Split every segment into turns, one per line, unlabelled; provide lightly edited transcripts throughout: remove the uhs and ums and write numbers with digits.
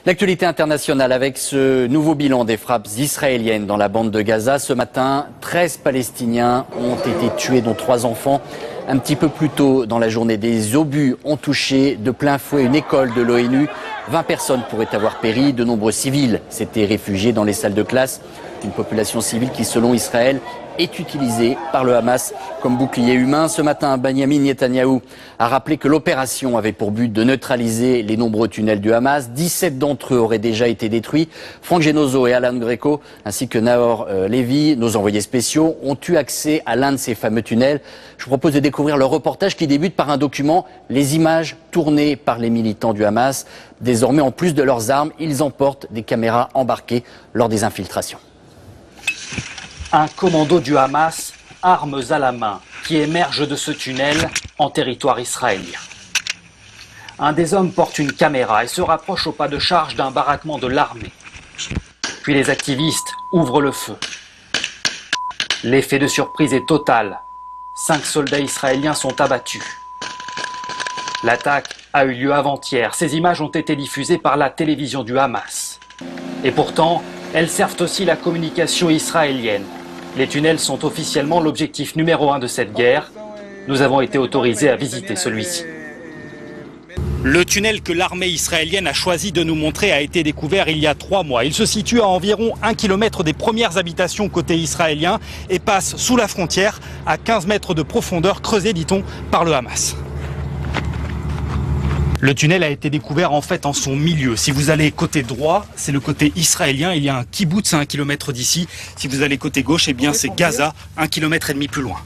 L'actualité internationale avec ce nouveau bilan des frappes israéliennes dans la bande de Gaza. Ce matin, 13 Palestiniens ont été tués, dont 3 enfants. Un petit peu plus tôt dans la journée, des obus ont touché de plein fouet une école de l'ONU. 20 personnes pourraient avoir péri, de nombreux civils s'étaient réfugiés dans les salles de classe. Une population civile qui, selon Israël, est utilisée par le Hamas comme bouclier humain. Ce matin, Benjamin Netanyahou a rappelé que l'opération avait pour but de neutraliser les nombreux tunnels du Hamas. 17 d'entre eux auraient déjà été détruits. Franck Genozo et Alan Greco, ainsi que Nahor Lévy, nos envoyés spéciaux, ont eu accès à l'un de ces fameux tunnels. Je vous propose de découvrir leur reportage qui débute par un document, les images tournées par les militants du Hamas. Désormais, en plus de leurs armes, ils emportent des caméras embarquées lors des infiltrations.
Un commando du Hamas, armes à la main, qui émerge de ce tunnel en territoire israélien. Un des hommes porte une caméra et se rapproche au pas de charge d'un baraquement de l'armée. Puis les activistes ouvrent le feu. L'effet de surprise est total. 5 soldats israéliens sont abattus. L'attaque a eu lieu avant-hier. Ces images ont été diffusées par la télévision du Hamas. Et pourtant, elles servent aussi la communication israélienne. Les tunnels sont officiellement l'objectif numéro 1 de cette guerre. Nous avons été autorisés à visiter celui-ci. Le tunnel que l'armée israélienne a choisi de nous montrer a été découvert il y a 3 mois. Il se situe à environ 1 kilomètre des premières habitations côté israélien et passe sous la frontière à 15 mètres de profondeur, creusé, dit-on, par le Hamas. Le tunnel a été découvert en fait en son milieu. Si vous allez côté droit, c'est le côté israélien. Il y a un kibboutz à 1 kilomètre d'ici. Si vous allez côté gauche, eh bien c'est Gaza, 1,5 kilomètre plus loin.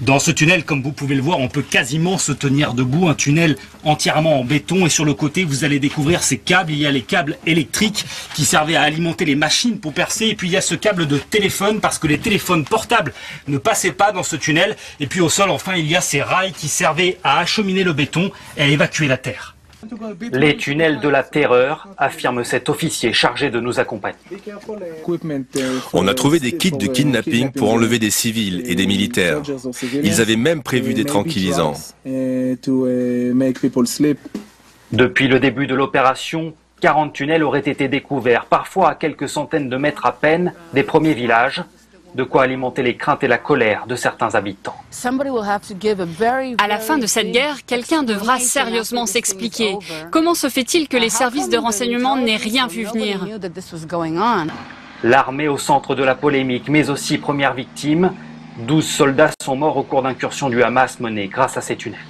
Dans ce tunnel, comme vous pouvez le voir, on peut quasiment se tenir debout. Un tunnel entièrement en béton. Et sur le côté, vous allez découvrir ces câbles. Il y a les câbles électriques qui servaient à alimenter les machines pour percer. Et puis il y a ce câble de téléphone parce que les téléphones portables ne passaient pas dans ce tunnel. Et puis au sol, enfin, il y a ces rails qui servaient à acheminer le béton et à évacuer la terre. Les tunnels de la terreur, affirme cet officier chargé de nous accompagner.
On a trouvé des kits de kidnapping pour enlever des civils et des militaires. Ils avaient même prévu des tranquillisants.
Depuis le début de l'opération, 40 tunnels auraient été découverts, parfois à quelques centaines de mètres à peine des premiers villages. De quoi alimenter les craintes et la colère de certains habitants.
À la fin de cette guerre, quelqu'un devra sérieusement s'expliquer. Comment se fait-il que les services de renseignement n'aient rien vu venir?
L'armée au centre de la polémique, mais aussi première victime. 12 soldats sont morts au cours d'incursions du Hamas menées grâce à ces tunnels.